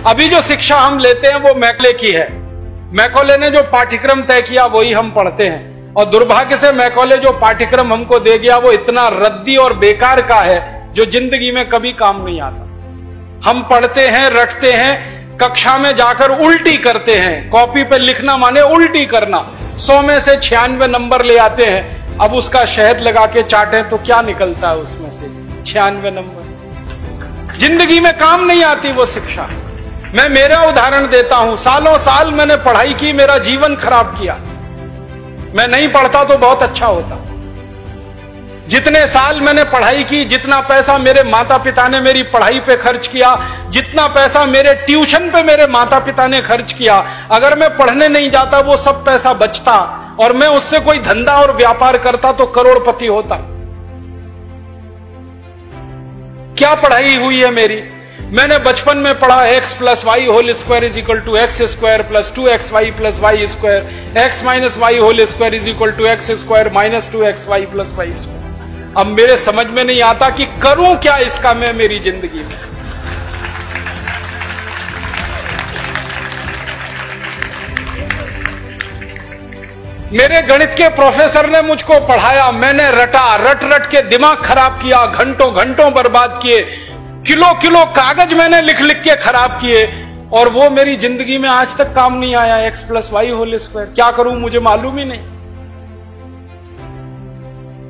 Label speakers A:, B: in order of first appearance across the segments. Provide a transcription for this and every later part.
A: अभी जो शिक्षा हम लेते हैं वो मैकॉले की है। मैकॉले ने जो पाठ्यक्रम तय किया वही हम पढ़ते हैं, और दुर्भाग्य से मैकॉले जो पाठ्यक्रम हमको दे गया वो इतना रद्दी और बेकार का है जो जिंदगी में कभी काम नहीं आता। हम पढ़ते हैं, रटते हैं, कक्षा में जाकर उल्टी करते हैं। कॉपी पे लिखना माने उल्टी करना। 100 में से 96 नंबर ले आते हैं। अब उसका शहद लगा के चाटे तो क्या निकलता है उसमें से? 96 नंबर। जिंदगी में काम नहीं आती वो शिक्षा। मैं मेरा उदाहरण देता हूं, सालों साल मैंने पढ़ाई की, मेरा जीवन खराब किया। मैं नहीं पढ़ता तो बहुत अच्छा होता। जितने साल मैंने पढ़ाई की, जितना पैसा मेरे माता पिता ने मेरी पढ़ाई पे खर्च किया, जितना पैसा मेरे ट्यूशन पे मेरे माता पिता ने खर्च किया, अगर मैं पढ़ने नहीं जाता वो सब पैसा बचता और मैं उससे कोई धंधा और व्यापार करता तो करोड़पति होता। क्या पढ़ाई हुई है मेरी? मैंने बचपन में पढ़ा x plus Y whole square is equal to X square plus 2xy plus Y square, x minus Y whole square is equal to X square minus 2xy plus Y square. अब मेरे समझ में नहीं आता कि करूं क्या इसका मैं मेरी जिंदगी में। मेरे गणित के प्रोफेसर ने मुझको पढ़ाया, मैंने रटा, रट रट के दिमाग खराब किया, घंटों घंटों बर्बाद किए, किलो किलो कागज मैंने लिख लिख के खराब किए, और वो मेरी जिंदगी में आज तक काम नहीं आया। x plus Y whole square क्या करूं मुझे मालूम ही नहीं।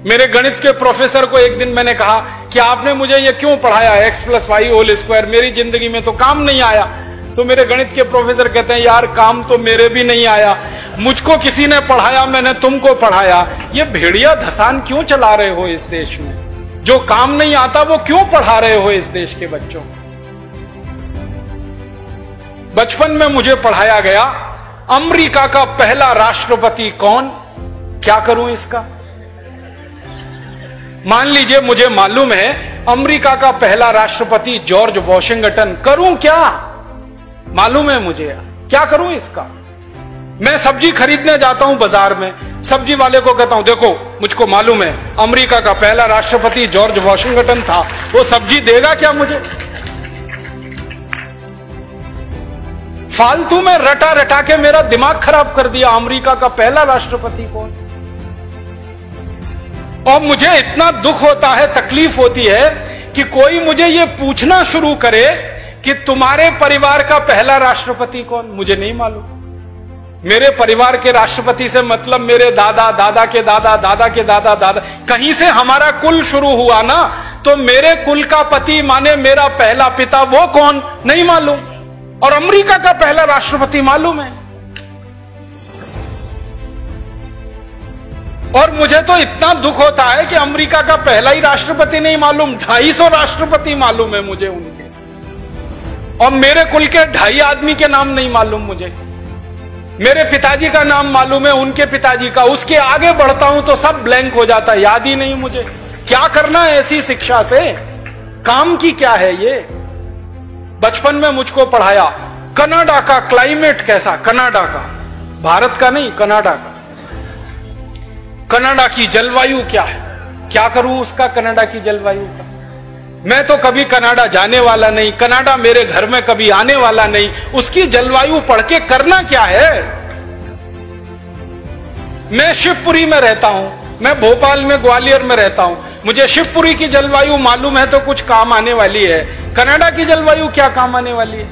A: मेरे गणित के प्रोफेसर को एक दिन मैंने कहा कि आपने मुझे ये क्यों पढ़ाया x plus Y whole square, मेरी जिंदगी में तो काम नहीं आया। तो मेरे गणित के प्रोफेसर कहते हैं, यार काम तो मेरे भी नहीं आया, मुझको किसी ने पढ़ाया, मैंने तुमको पढ़ाया। ये भेड़िया धसान क्यों चला रहे हो इस देश में? जो काम नहीं आता वो क्यों पढ़ा रहे हो इस देश के बच्चों? बचपन में मुझे पढ़ाया गया अमेरिका का पहला राष्ट्रपति कौन, क्या करूं इसका? मान लीजिए मुझे मालूम है अमेरिका का पहला राष्ट्रपति जॉर्ज वॉशिंगटन, करूं क्या? मालूम है मुझे, क्या करूं इसका? मैं सब्जी खरीदने जाता हूं बाजार में, सब्जी वाले को कहता हूं देखो मुझको मालूम है अमेरिका का पहला राष्ट्रपति जॉर्ज वॉशिंगटन था, वो सब्जी देगा क्या मुझे? फालतू में रटा रटा के मेरा दिमाग खराब कर दिया। अमेरिका का पहला राष्ट्रपति कौन? और मुझे इतना दुख होता है, तकलीफ होती है कि कोई मुझे ये पूछना शुरू करे कि तुम्हारे परिवार का पहला राष्ट्रपति कौन? मुझे नहीं मालूम। मेरे परिवार के राष्ट्रपति से मतलब मेरे दादा, दादा के दादा, दादा के दादा, दादा, कहीं से हमारा कुल शुरू हुआ ना, तो मेरे कुल का पति माने मेरा पहला पिता, वो कौन नहीं मालूम। और अमेरिका का पहला राष्ट्रपति मालूम है। और मुझे तो इतना दुख होता है कि अमेरिका का पहला ही राष्ट्रपति नहीं मालूम, 250 राष्ट्रपति मालूम है मुझे उनके, और मेरे कुल के 2.5 आदमी के नाम नहीं मालूम मुझे। मेरे पिताजी का नाम मालूम है, उनके पिताजी का, उसके आगे बढ़ता हूं तो सब ब्लैंक हो जाता है, याद ही नहीं मुझे। क्या करना है ऐसी शिक्षा से? काम की क्या है ये? बचपन में मुझको पढ़ाया कनाडा का क्लाइमेट कैसा, कनाडा का, भारत का नहीं, कनाडा का। कनाडा की जलवायु क्या है, क्या करूं उसका कनाडा की जलवायु का? मैं तो कभी कनाडा जाने वाला नहीं, कनाडा मेरे घर में कभी आने वाला नहीं, उसकी जलवायु पढ़ के करना क्या है? मैं शिवपुरी में रहता हूं, मैं भोपाल में, ग्वालियर में रहता हूं, मुझे शिवपुरी की जलवायु मालूम है तो कुछ काम आने वाली है, कनाडा की जलवायु क्या काम आने वाली है?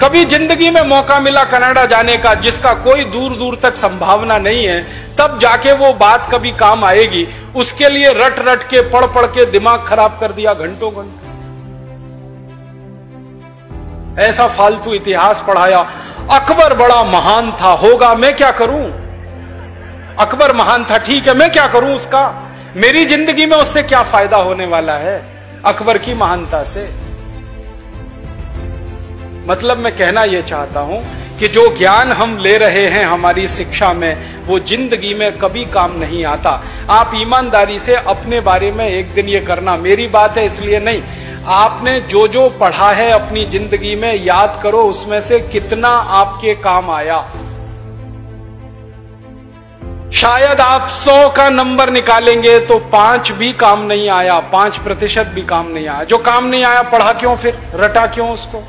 A: कभी जिंदगी में मौका मिला कनाडा जाने का, जिसका कोई दूर दूर तक संभावना नहीं है, तब जाके वो बात कभी काम आएगी। उसके लिए रट रट के, पढ़ पढ़ के दिमाग खराब कर दिया घंटों घंटों। ऐसा फालतू इतिहास पढ़ाया। अकबर बड़ा महान था, होगा, मैं क्या करूं? अकबर महान था, ठीक है, मैं क्या करूं उसका? मेरी जिंदगी में उससे क्या फायदा होने वाला है अकबर की महानता से? मतलब मैं कहना यह चाहता हूं कि जो ज्ञान हम ले रहे हैं हमारी शिक्षा में, वो जिंदगी में कभी काम नहीं आता। आप ईमानदारी से अपने बारे में एक दिन ये करना, मेरी बात है इसलिए नहीं, आपने जो जो पढ़ा है अपनी जिंदगी में याद करो, उसमें से कितना आपके काम आया। शायद आप 100 का नंबर निकालेंगे तो 5 भी काम नहीं आया, 5% भी काम नहीं आया। जो काम नहीं आया पढ़ा क्यों, फिर रटा क्यों उसको?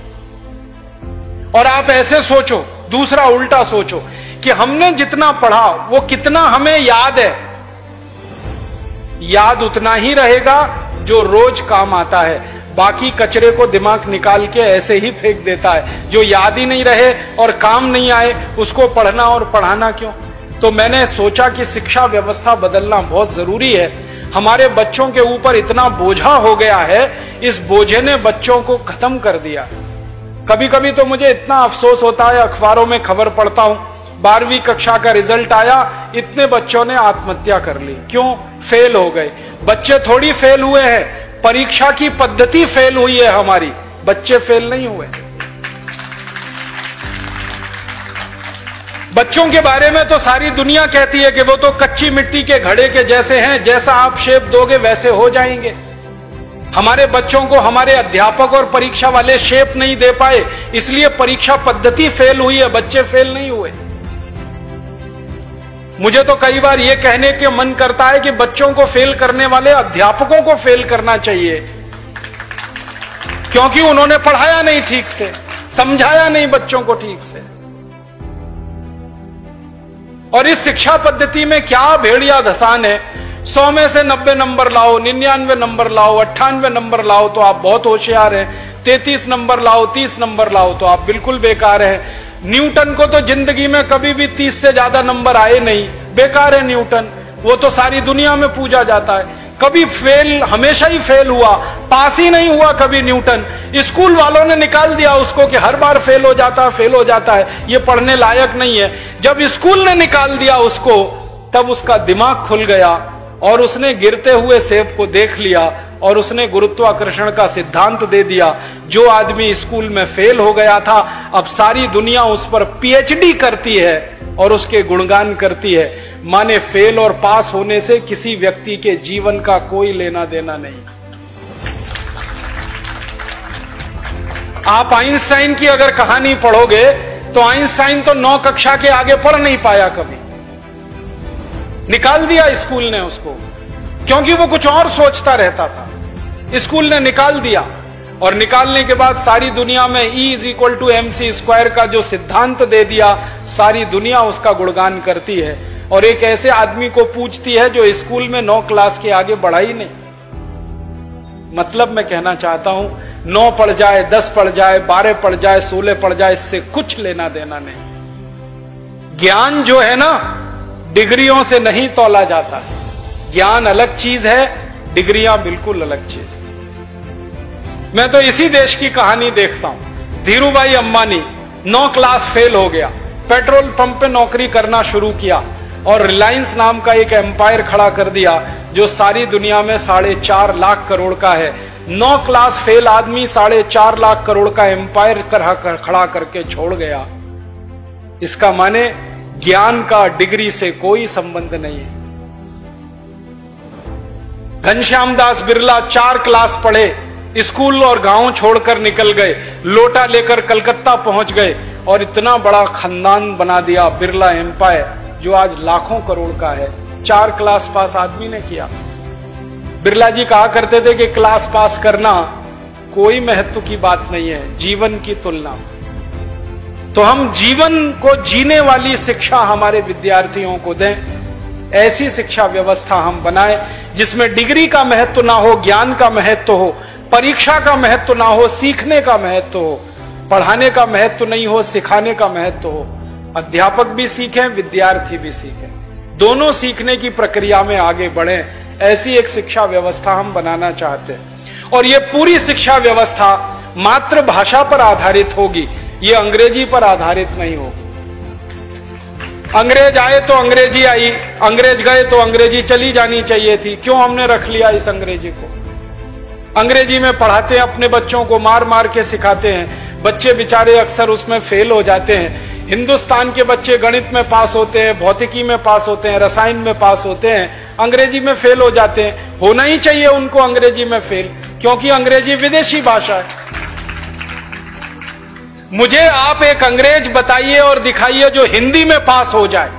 A: और आप ऐसे सोचो, दूसरा उल्टा सोचो कि हमने जितना पढ़ा वो कितना हमें याद है। याद उतना ही रहेगा जो रोज काम आता है, बाकी कचरे को दिमाग निकाल के ऐसे ही फेंक देता है। जो याद ही नहीं रहे और काम नहीं आए उसको पढ़ना और पढ़ाना क्यों। तो मैंने सोचा कि शिक्षा व्यवस्था बदलना बहुत जरूरी है। हमारे बच्चों के ऊपर इतना बोझा हो गया है, इस बोझे ने बच्चों को खत्म कर दिया। कभी कभी तो मुझे इतना अफसोस होता है, अखबारों में खबर पढ़ता हूं 12वीं कक्षा का रिजल्ट आया, इतने बच्चों ने आत्महत्या कर ली। क्यों? फेल हो गए। बच्चे थोड़ी फेल हुए हैं, परीक्षा की पद्धति फेल हुई है हमारी, बच्चे फेल नहीं हुए। बच्चों के बारे में तो सारी दुनिया कहती है कि वो तो कच्ची मिट्टी के घड़े के जैसे हैं, जैसा आप शेप दोगे वैसे हो जाएंगे। हमारे बच्चों को हमारे अध्यापक और परीक्षा वाले शेप नहीं दे पाए, इसलिए परीक्षा पद्धति फेल हुई है, बच्चे फेल नहीं हुए। मुझे तो कई बार यह कहने के मन करता है कि बच्चों को फेल करने वाले अध्यापकों को फेल करना चाहिए, क्योंकि उन्होंने पढ़ाया नहीं ठीक से, समझाया नहीं बच्चों को ठीक से। और इस शिक्षा पद्धति में क्या भेड़िया धसान है। 100 में से 90 नंबर लाओ, 99 नंबर लाओ, 98 नंबर लाओ तो आप बहुत होशियार हैं, 33 नंबर लाओ, 30 नंबर लाओ तो आप बिल्कुल बेकार हैं। न्यूटन को तो जिंदगी में कभी भी 30 से ज्यादा नंबर आए नहीं, बेकार है न्यूटन, वो तो सारी दुनिया में पूजा जाता है। कभी फेल, हमेशा ही फेल हुआ, पास ही नहीं हुआ कभी न्यूटन। स्कूल वालों ने निकाल दिया उसको कि हर बार फेल हो जाता है, ये पढ़ने लायक नहीं है। जब स्कूल ने निकाल दिया उसको, तब उसका दिमाग खुल गया और उसने गिरते हुए सेब को देख लिया और उसने गुरुत्वाकर्षण का सिद्धांत दे दिया। जो आदमी स्कूल में फेल हो गया था, अब सारी दुनिया उस पर पीएचडी करती है और उसके गुणगान करती है। माने फेल और पास होने से किसी व्यक्ति के जीवन का कोई लेना देना नहीं। आप आइंस्टाइन की अगर कहानी पढ़ोगे तो आइंस्टाइन तो 9 कक्षा के आगे पढ़ नहीं पाया कभी, निकाल दिया स्कूल ने उसको, क्योंकि वो कुछ और सोचता रहता था। स्कूल ने निकाल दिया और निकालने के बाद सारी दुनिया में E=mc² का जो सिद्धांत दे दिया, सारी दुनिया उसका गुणगान करती है और एक ऐसे आदमी को पूछती है जो स्कूल में 9 क्लास के आगे बढ़ा ही नहीं। मतलब मैं कहना चाहता हूं, 9 पढ़ जाए, 10 पढ़ जाए, 12 पढ़ जाए, 16 पढ़ जाए, इससे कुछ लेना देना नहीं। ज्ञान जो है ना, डिग्रियों से नहीं तौला जाता। ज्ञान अलग चीज है, डिग्रियां बिल्कुल अलग चीज है। मैं तो इसी देश की कहानी देखता हूं। धीरूभाई अंबानी 9 क्लास फेल हो गया, पेट्रोल पंप पे नौकरी करना शुरू किया और रिलायंस नाम का एक एम्पायर खड़ा कर दिया जो सारी दुनिया में 4.5 लाख करोड़ का है। 9 क्लास फेल आदमी 4.5 लाख करोड़ का एम्पायर खड़ा करके छोड़ गया। इसका माने ज्ञान का डिग्री से कोई संबंध नहीं है। घनश्याम दास बिरला 4 क्लास पढ़े, स्कूल और गांव छोड़कर निकल गए, लोटा लेकर कलकत्ता पहुंच गए और इतना बड़ा खानदान बना दिया, बिरला एम्पायर, जो आज लाखों करोड़ का है। 4 क्लास पास आदमी ने किया। बिरला जी कहा करते थे कि क्लास पास करना कोई महत्व की बात नहीं है जीवन की तुलना। तो हम जीवन को जीने वाली शिक्षा हमारे विद्यार्थियों को दें, ऐसी शिक्षा व्यवस्था हम बनाएं जिसमें डिग्री का महत्व ना हो, ज्ञान का महत्व हो, परीक्षा का महत्व ना हो, सीखने का महत्व हो। पढ़ाने का महत्व नहीं हो, सिखाने का महत्व हो। अध्यापक भी सीखें, विद्यार्थी भी सीखें, दोनों सीखने की प्रक्रिया में आगे बढ़ें। ऐसी एक शिक्षा व्यवस्था हम बनाना चाहते हैं और यह पूरी शिक्षा व्यवस्था मातृभाषा पर आधारित होगी, ये अंग्रेजी पर आधारित नहीं होगी। अंग्रेज आए तो अंग्रेजी आई, अंग्रेज गए तो अंग्रेजी चली जानी चाहिए थी। क्यों हमने रख लिया इस अंग्रेजी को? अंग्रेजी में पढ़ाते हैं अपने बच्चों को, मार मार के सिखाते हैं, बच्चे बेचारे अक्सर उसमें फेल हो जाते हैं। हिंदुस्तान के बच्चे गणित में पास होते हैं, भौतिकी में पास होते हैं, रसायन में पास होते हैं, अंग्रेजी में फेल हो जाते हैं। होना ही चाहिए उनको अंग्रेजी में फेल, क्योंकि अंग्रेजी विदेशी भाषा है। मुझे आप एक अंग्रेज बताइए और दिखाइए जो हिंदी में पास हो जाए,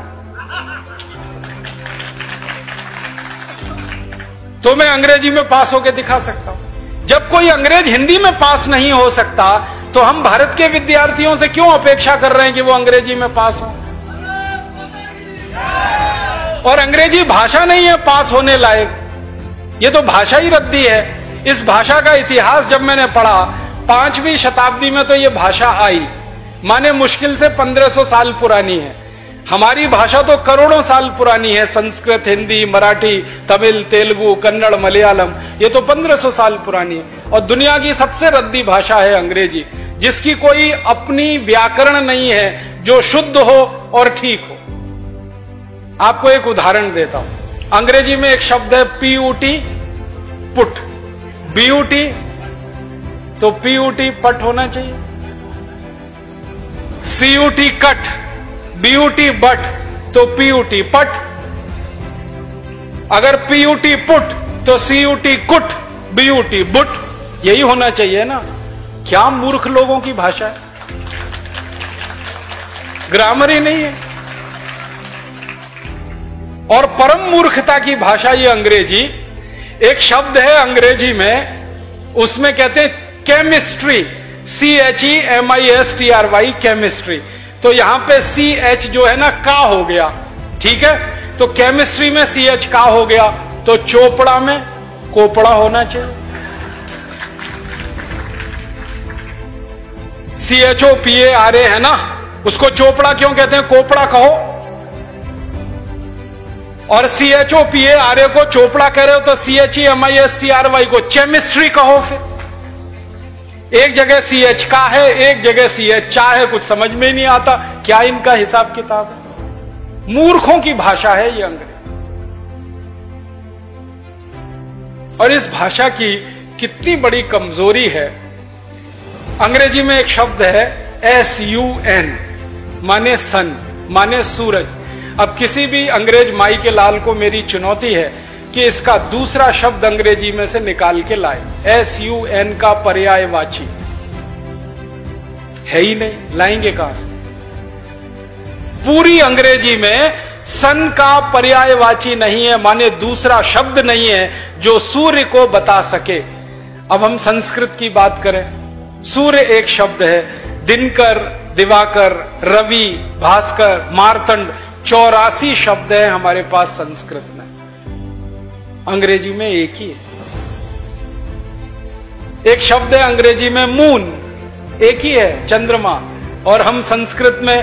A: तो मैं अंग्रेजी में पास होकर दिखा सकता हूं। जब कोई अंग्रेज हिंदी में पास नहीं हो सकता, तो हम भारत के विद्यार्थियों से क्यों अपेक्षा कर रहे हैं कि वो अंग्रेजी में पास हो? और अंग्रेजी भाषा नहीं है पास होने लायक, ये तो भाषा ही रद्दी है। इस भाषा का इतिहास जब मैंने पढ़ा, 5वीं शताब्दी में तो ये भाषा आई, माने मुश्किल से 1500 साल पुरानी है। हमारी भाषा तो करोड़ों साल पुरानी है, संस्कृत, हिंदी, मराठी, तमिल, तेलुगु, कन्नड़, मलयालम, ये तो 1500 साल पुरानी है। और दुनिया की सबसे रद्दी भाषा है अंग्रेजी, जिसकी कोई अपनी व्याकरण नहीं है जो शुद्ध हो और ठीक हो। आपको एक उदाहरण देता हूं। अंग्रेजी में एक शब्द है PUT, पुट, BUT, तो PUT पट होना चाहिए। CUT कट, BUT बट, तो PUT पट। अगर PUT पुट तो CUT कुट, BUT बुट, यही होना चाहिए ना। क्या मूर्ख लोगों की भाषा है, ग्रामर ही नहीं है। और परम मूर्खता की भाषा ये अंग्रेजी। एक शब्द है अंग्रेजी में, उसमें कहते हैं केमिस्ट्री, CHEMISTRY, केमिस्ट्री। तो यहां पे CH जो है ना का हो गया, ठीक है। तो केमिस्ट्री में CH का हो गया, तो चोपड़ा में कोपड़ा होना चाहिए। CHOPARA है ना, उसको चोपड़ा क्यों कहते हैं, कोपड़ा कहो। और CHOPARA को चोपड़ा कह रहे हो तो CHEMISTRY को केमिस्ट्री कहो। फिर एक जगह CH का है, एक जगह CH चा है, कुछ समझ में नहीं आता क्या इनका हिसाब किताब है। मूर्खों की भाषा है ये अंग्रेजी। और इस भाषा की कितनी बड़ी कमजोरी है। अंग्रेजी में एक शब्द है SUN, माने सन, माने सूरज। अब किसी भी अंग्रेज माई के लाल को मेरी चुनौती है कि इसका दूसरा शब्द अंग्रेजी में से निकाल के लाए। SUN का पर्यायवाची है ही नहीं, लाएंगे कहां से। पूरी अंग्रेजी में सन का पर्यायवाची नहीं है, माने दूसरा शब्द नहीं है जो सूर्य को बता सके। अब हम संस्कृत की बात करें, सूर्य एक शब्द है, दिनकर, दिवाकर, रवि, भास्कर, मार्तंड, 84 शब्द है हमारे पास संस्कृत में। अंग्रेजी में एक ही है। एक शब्द है अंग्रेजी में मून, एक ही है, चंद्रमा। और हम संस्कृत में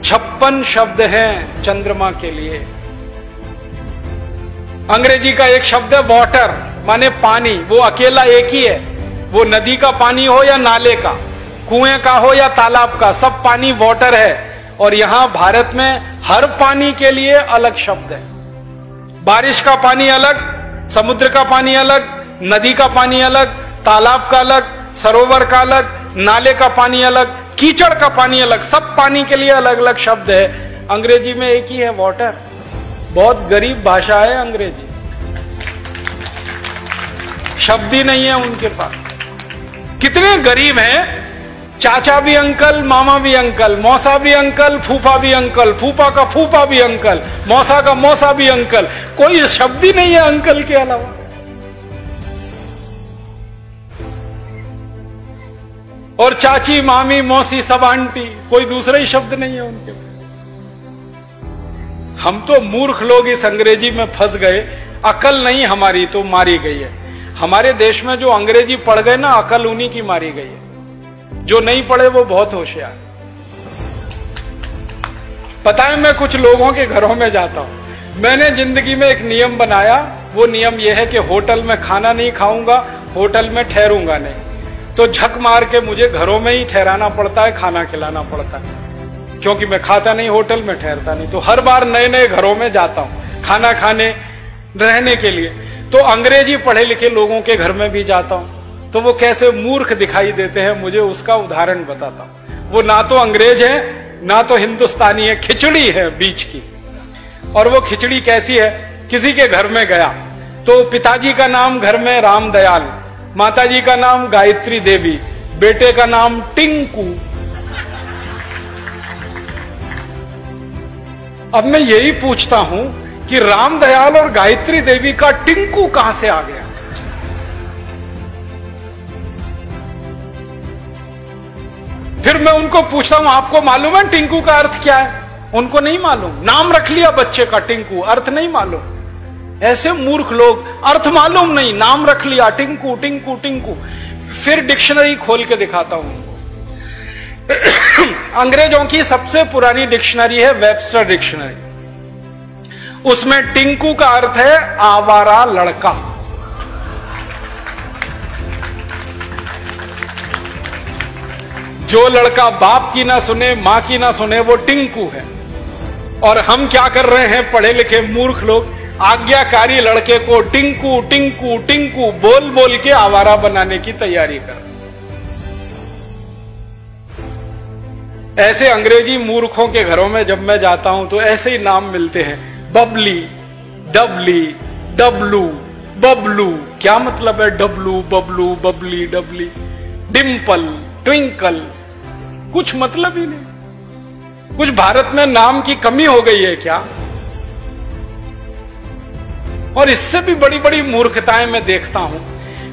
A: 56 शब्द हैं चंद्रमा के लिए। अंग्रेजी का एक शब्द है वाटर, माने पानी, वो अकेला एक ही है। वो नदी का पानी हो या नाले का, कुएं का हो या तालाब का, सब पानी वाटर है। और यहां भारत में हर पानी के लिए अलग शब्द है। बारिश का पानी अलग, समुद्र का पानी अलग, नदी का पानी अलग, तालाब का अलग, सरोवर का अलग, नाले का पानी अलग, कीचड़ का पानी अलग, सब पानी के लिए अलग अलग शब्द है। अंग्रेजी में एक ही है, वाटर। बहुत गरीब भाषा है अंग्रेजी, शब्द ही नहीं है उनके पास। कितने गरीब हैं, चाचा भी अंकल, मामा भी अंकल, मौसा भी अंकल, फूफा भी अंकल, फूफा का फूफा भी अंकल, मौसा का मौसा भी अंकल, कोई शब्द ही नहीं है अंकल के अलावा। और चाची, मामी, मौसी, सब आंटी, कोई दूसरा ही शब्द नहीं है उनके। हम तो मूर्ख लोग इस अंग्रेजी में फंस गए। अकल नहीं हमारी तो मारी गई है। हमारे देश में जो अंग्रेजी पढ़ गए ना, अकल उन्हीं की मारी गई है। जो नहीं पढ़े वो बहुत होशियार। पता है, मैं कुछ लोगों के घरों में जाता हूं। मैंने जिंदगी में एक नियम बनाया, वो नियम यह है कि होटल में खाना नहीं खाऊंगा, होटल में ठहरूंगा नहीं। तो झक मार के मुझे घरों में ही ठहराना पड़ता है, खाना खिलाना पड़ता है, क्योंकि मैं खाता नहीं, होटल में ठहरता नहीं। तो हर बार नए नए घरों में जाता हूं खाना खाने, रहने के लिए। तो अंग्रेजी पढ़े लिखे लोगों के घर में भी जाता हूं, तो वो कैसे मूर्ख दिखाई देते हैं, मुझे उसका उदाहरण बताता हूं। वो ना तो अंग्रेज है ना तो हिंदुस्तानी है, खिचड़ी है बीच की। और वो खिचड़ी कैसी है, किसी के घर में गया तो पिताजी का नाम घर में रामदयाल, माताजी का नाम गायत्री देवी, बेटे का नाम टिंकू। अब मैं यही पूछता हूं कि रामदयाल और गायत्री देवी का टिंकू कहां से आ गया। फिर मैं उनको पूछता हूं आपको मालूम है टिंकू का अर्थ क्या है? उनको नहीं मालूम। नाम रख लिया बच्चे का टिंकू, अर्थ नहीं मालूम। ऐसे मूर्ख लोग, अर्थ मालूम नहीं, नाम रख लिया टिंकू टिंकू टिंकू। फिर डिक्शनरी खोल के दिखाता हूं। अंग्रेजों की सबसे पुरानी डिक्शनरी है वेबस्टर डिक्शनरी। उसमें टिंकू का अर्थ है आवारा लड़का। जो लड़का बाप की ना सुने, मां की ना सुने, वो टिंकू है। और हम क्या कर रहे हैं, पढ़े लिखे मूर्ख लोग, आज्ञाकारी लड़के को टिंकू टिंकू टिंकू बोल बोल के आवारा बनाने की तैयारी कर। ऐसे अंग्रेजी मूर्खों के घरों में जब मैं जाता हूं तो ऐसे ही नाम मिलते हैं, बबली, डबली, डबलू, बबलू। क्या मतलब है डबलू, बबलू, बबली, डबली? डिम्पल, ट्विंकल, कुछ मतलब ही नहीं। कुछ भारत में नाम की कमी हो गई है क्या? और इससे भी बड़ी बड़ी मूर्खताएं मैं देखता हूं।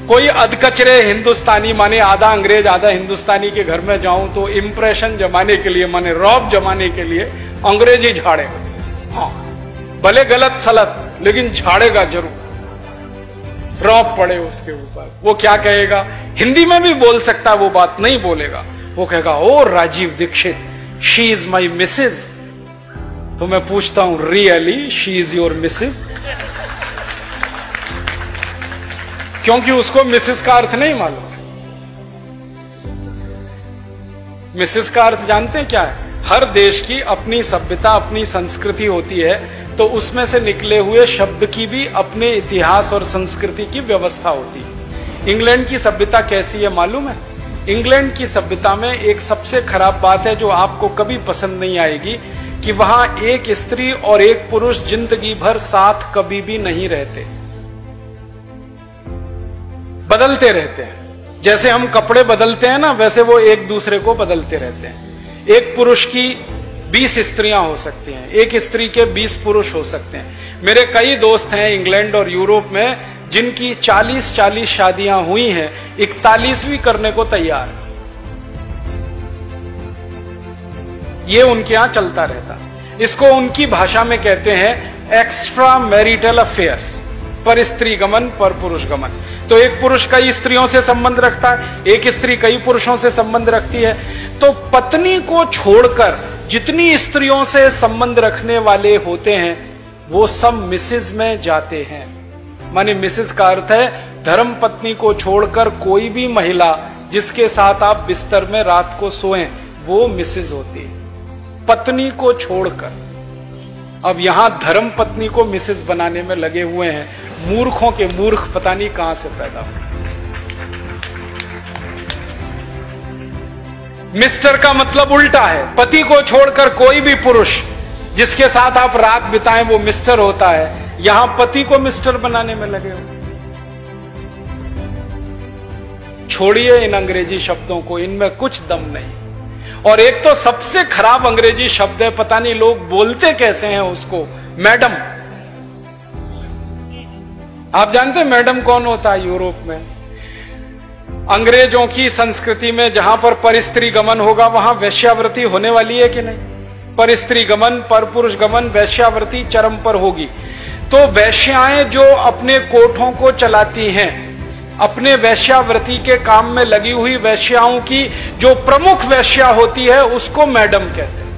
A: कोई अधकचरे हिंदुस्तानी, माने आधा अंग्रेज आधा हिंदुस्तानी के घर में जाऊं तो इंप्रेशन जमाने के लिए, माने रौब जमाने के लिए अंग्रेजी झाड़ेगा। हाँ, भले गलत सलत, लेकिन झाड़ेगा जरूर, रौब पड़े उसके ऊपर। वो क्या कहेगा, हिंदी में भी बोल सकता है, वो बात नहीं बोलेगा। वो कहेगा, oh Rajiv Dixit, she is my missus. तो मैं पूछता हूं, really she is your missus? क्योंकि उसको मिसेस का अर्थ नहीं मालूम। मिसेस का अर्थ जानते हैं क्या है? हर देश की अपनी सभ्यता, अपनी संस्कृति होती है, तो उसमें से निकले हुए शब्द की भी अपने इतिहास और संस्कृति की व्यवस्था होती है। इंग्लैंड की सभ्यता कैसी है मालूम है? इंग्लैंड की सभ्यता में एक सबसे खराब बात है जो आपको कभी पसंद नहीं आएगी, कि वहां एक स्त्री और एक पुरुष जिंदगी भर साथ कभी भी नहीं रहते, बदलते रहते हैं। जैसे हम कपड़े बदलते हैं ना, वैसे वो एक दूसरे को बदलते रहते हैं। एक पुरुष की 20 स्त्रियां हो सकती हैं, एक स्त्री के 20 पुरुष हो सकते हैं। मेरे कई दोस्त हैं इंग्लैंड और यूरोप में जिनकी 40-40 शादियां हुई हैं, 41वीं करने को तैयार। ये उनके यहां चलता रहता। इसको उनकी भाषा में कहते हैं एक्स्ट्रा मैरिटल अफेयर्स, पर स्त्री गमन पर पुरुष गमन। तो एक पुरुष कई स्त्रियों से संबंध रखता है, एक स्त्री कई पुरुषों से संबंध रखती है। तो पत्नी को छोड़कर जितनी स्त्रियों से संबंध रखने वाले होते हैं, वो सब मिसेज में जाते हैं। माने मिसेज का अर्थ है धर्म पत्नी को छोड़कर कोई भी महिला जिसके साथ आप बिस्तर में रात को सोएं, वो मिसेज होती है, पत्नी को छोड़कर। अब यहां धर्म पत्नी को मिसेज बनाने में लगे हुए हैं। मूर्खों के मूर्ख पता नहीं कहां से पैदा हुए। मिस्टर का मतलब उल्टा है, पति को छोड़कर कोई भी पुरुष जिसके साथ आप रात बिताएं वो मिस्टर होता है। यहां पति को मिस्टर बनाने में लगे हो। छोड़िए इन अंग्रेजी शब्दों को, इनमें कुछ दम नहीं। और एक तो सबसे खराब अंग्रेजी शब्द है, पता नहीं लोग बोलते कैसे हैं उसको, मैडम। आप जानते हैं मैडम कौन होता है यूरोप में? अंग्रेजों की संस्कृति में जहां पर पर स्त्री गमन होगा वहां वैश्यावृत्ति होने वाली है कि नहीं? पर स्त्री गमन, पर पुरुष गमन, वैश्यावृत्ति चरम पर होगी। तो वैश्याएं जो अपने कोठों को चलाती हैं, अपने वैश्यावृत्ति के काम में लगी हुई वैश्याओं की जो प्रमुख वैश्या होती है उसको मैडम कहते हैं।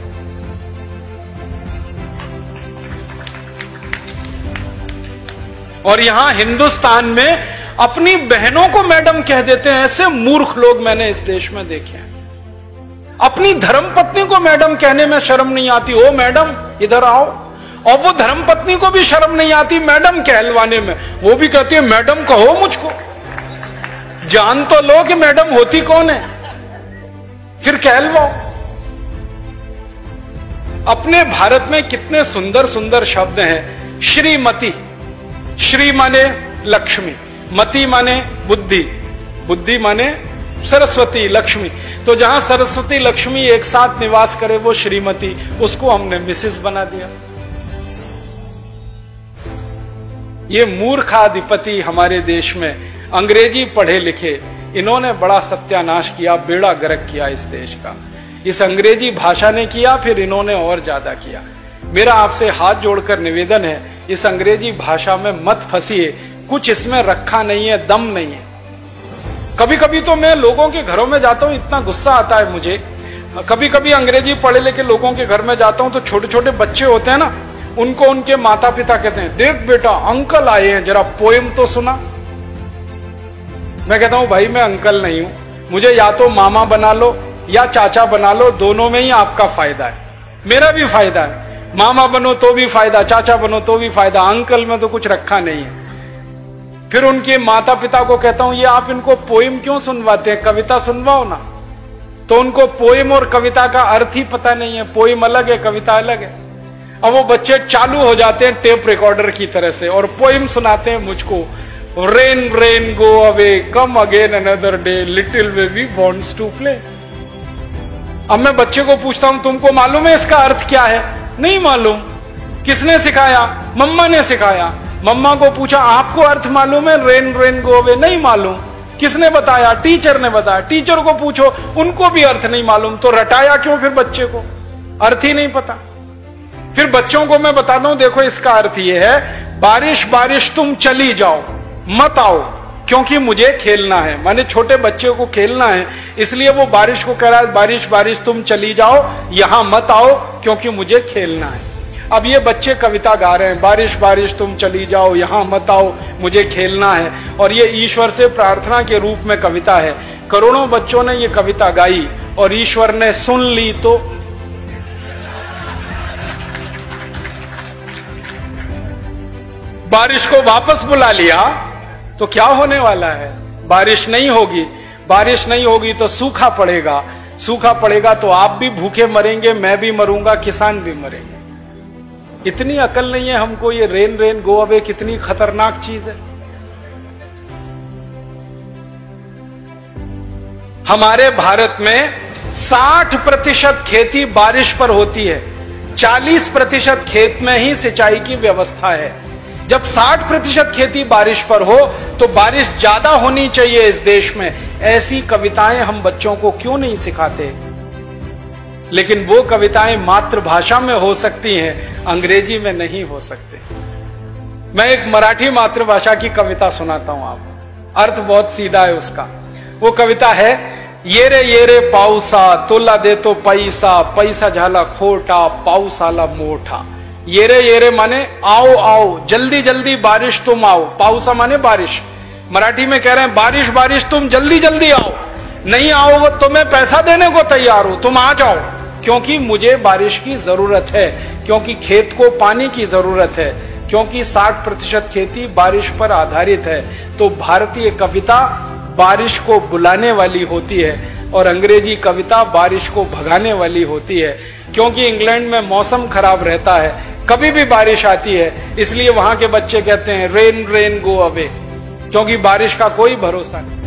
A: और यहां हिंदुस्तान में अपनी बहनों को मैडम कह देते हैं। ऐसे मूर्ख लोग मैंने इस देश में देखे हैं। अपनी धर्मपत्नी को मैडम कहने में शर्म नहीं आती, ओ मैडम इधर आओ। और वो धर्मपत्नी को भी शर्म नहीं आती मैडम कहलवाने में, वो भी कहती है मैडम कहो मुझको। जान तो लो कि मैडम होती कौन है, फिर कहलवाओ। अपने भारत में कितने सुंदर सुंदर शब्द हैं। श्रीमती, श्री माने लक्ष्मी, मति माने बुद्धि, बुद्धि माने सरस्वती, लक्ष्मी। तो जहां सरस्वती लक्ष्मी एक साथ निवास करे वो श्रीमती, उसको हमने मिसेस बना दिया। ये मूर्खाधिपति हमारे देश में अंग्रेजी पढ़े लिखे, इन्होंने बड़ा सत्यानाश किया, बेड़ा गर्क किया इस देश का। इस अंग्रेजी भाषा ने किया, फिर इन्होंने और ज्यादा किया। मेरा आपसे हाथ जोड़कर निवेदन है, इस अंग्रेजी भाषा में मत फंसिए, कुछ इसमें रखा नहीं है, दम नहीं है। कभी कभी तो मैं लोगों के घरों में जाता हूं, इतना गुस्सा आता है मुझे। कभी कभी अंग्रेजी पढ़े लिखे लोगों के घर में जाता हूं तो छोटे छोटे बच्चे होते हैं ना, उनको उनके माता पिता कहते हैं, देख बेटा अंकल आए हैं, जरा पोएम तो सुना। मैं कहता हूं भाई मैं अंकल नहीं हूं, मुझे या तो मामा बना लो या चाचा बना लो, दोनों में ही आपका फायदा है, मेरा भी फायदा है। मामा बनो तो भी फायदा, चाचा बनो तो भी फायदा, अंकल में तो कुछ रखा नहीं है। फिर उनके माता पिता को कहता हूं, ये आप इनको पोएम क्यों सुनवाते हैं, कविता सुनवाओ ना। तो उनको पोएम और कविता का अर्थ ही पता नहीं है, पोएम अलग है, कविता अलग है। अब वो बच्चे चालू हो जाते हैं टेप रिकॉर्डर की तरह से और पोएम सुनाते हैं मुझको, rain rain go away come again another day little baby wants to play. अब मैं बच्चे को पूछता हूं, तुमको मालूम है इसका अर्थ क्या है? नहीं मालूम। किसने सिखाया? मम्मा ने सिखाया। मम्मा को पूछा, आपको अर्थ मालूम है रेन रेन गो अवे? नहीं मालूम। किसने बताया? टीचर ने बताया। टीचर को पूछो, उनको भी अर्थ नहीं मालूम। तो रटाया क्यों फिर बच्चे को? अर्थ ही नहीं पता। फिर बच्चों को मैं बताता हूं, देखो इसका अर्थ यह है, बारिश बारिश तुम चली जाओ, मत आओ क्योंकि मुझे खेलना है। माने छोटे बच्चे को खेलना है, इसलिए वो बारिश को कह रहा है, बारिश बारिश तुम चली जाओ, यहां मत आओ क्योंकि मुझे खेलना है। अब ये बच्चे कविता गा रहे हैं, बारिश बारिश तुम चली जाओ, यहां मत आओ, मुझे खेलना है, और ये ईश्वर से प्रार्थना के रूप में कविता है। करोड़ों बच्चों ने ये कविता गाई और ईश्वर ने सुन ली तो बारिश को वापस बुला लिया। तो क्या होने वाला है? बारिश नहीं होगी। बारिश नहीं होगी तो सूखा पड़ेगा। सूखा पड़ेगा तो आप भी भूखे मरेंगे, मैं भी मरूंगा, किसान भी मरेंगे। इतनी अकल नहीं है हमको, ये रेन रेन गो अवे कितनी खतरनाक चीज है। हमारे भारत में 60% खेती बारिश पर होती है, 40% खेत में ही सिंचाई की व्यवस्था है। जब 60% खेती बारिश पर हो तो बारिश ज्यादा होनी चाहिए इस देश में। ऐसी कविताएं हम बच्चों को क्यों नहीं सिखाते? लेकिन वो कविताएं मातृभाषा में हो सकती हैं, अंग्रेजी में नहीं हो सकते। मैं एक मराठी मातृभाषा की कविता सुनाता हूं आपको, अर्थ बहुत सीधा है उसका। वो कविता है, ये रे पाऊसा तुला देतो पैसा, पैसा झाला खोटा, पाऊस आला मोठा। ये रे माने आओ आओ, जल्दी जल्दी बारिश तुम आओ। पाऊसा माने बारिश। मराठी में कह रहे हैं, बारिश बारिश तुम जल्दी जल्दी आओ, नहीं आओगे तो मैं पैसा देने को तैयार हूं, तुम आ जाओ, क्योंकि मुझे बारिश की जरूरत है, क्योंकि खेत को पानी की जरूरत है, क्योंकि 60% खेती बारिश पर आधारित है। तो भारतीय कविता बारिश को बुलाने वाली होती है और अंग्रेजी कविता बारिश को भगाने वाली होती है। क्योंकि इंग्लैंड में मौसम खराब रहता है, कभी भी बारिश आती है, इसलिए वहां के बच्चे कहते हैं रेन रेन गो अवे, क्योंकि बारिश का कोई भरोसा नहीं।